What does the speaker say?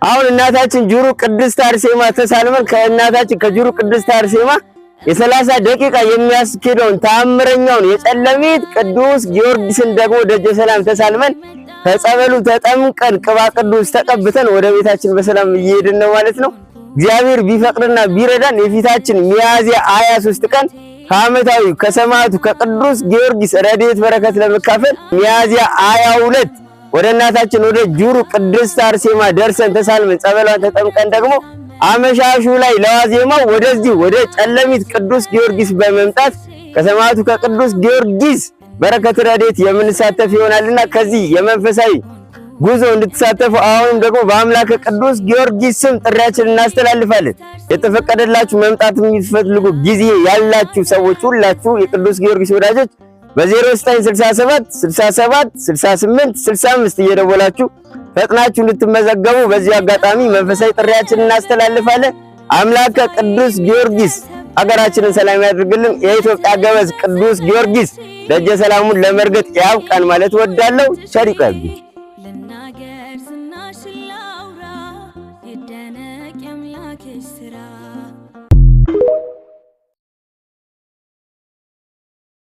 አሁን እናታችን ጁሩ ቅድስት አርሴማ ተሳልመን ከእናታችን ከጁሩ ቅድስት አርሴማ የ30 ደቂቃ የሚያስኬደውን ተአምረኛውን የጨለሚት ቅዱስ ጊዮርጊስን ደግሞ ደጀ ሰላም ተሳልመን ከጸበሉ ተጠምቀን ቅባ ቅዱስ ተቀብተን ወደ ቤታችን በሰላም እየሄድን ነው ማለት ነው። እግዚአብሔር ቢፈቅድና ቢረዳን የፊታችን ሚያዝያ 23 ቀን ከዓመታዊ ከሰማዕቱ ከቅዱስ ጊዮርጊስ ረድኤት በረከት ለመካፈል ሚያዝያ 22 ወደ እናታችን ወደ ጁሩ ቅድስት አርሴማ ደርሰን ተሳልመን ጸበሏን ተጠምቀን ደግሞ አመሻሹ ላይ ለዋዜማው ወደዚህ ወደ ጨለሚት ቅዱስ ጊዮርጊስ በመምጣት ከሰማዕቱ ከቅዱስ ጊዮርጊስ በረከት ረድኤት የምንሳተፍ ይሆናልና ከዚህ የመንፈሳዊ ጉዞ እንድትሳተፉ አሁንም ደግሞ በአምላከ ቅዱስ ጊዮርጊስ ስም ጥሪያችንን እናስተላልፋለን። የተፈቀደላችሁ መምጣት የሚፈልጉ ጊዜ ያላችሁ ሰዎች ሁላችሁ የቅዱስ ጊዮርጊስ ወዳጆች በ0967 67 68 65 እየደወላችሁ ፈጥናችሁ እንድትመዘገቡ በዚህ አጋጣሚ መንፈሳዊ ጥሪያችንን እናስተላልፋለን። አምላከ ቅዱስ ጊዮርጊስ አገራችንን ሰላም ያድርግልን። የኢትዮጵያ ገበዝ ቅዱስ ጊዮርጊስ ደጀ ሰላሙን ለመርገጥ ያብቃን ማለት ወዳለው ቸር ይቆየን። ልናገር ዝናሽን ላውራ ይደነቅ የአምላክሽ ስራ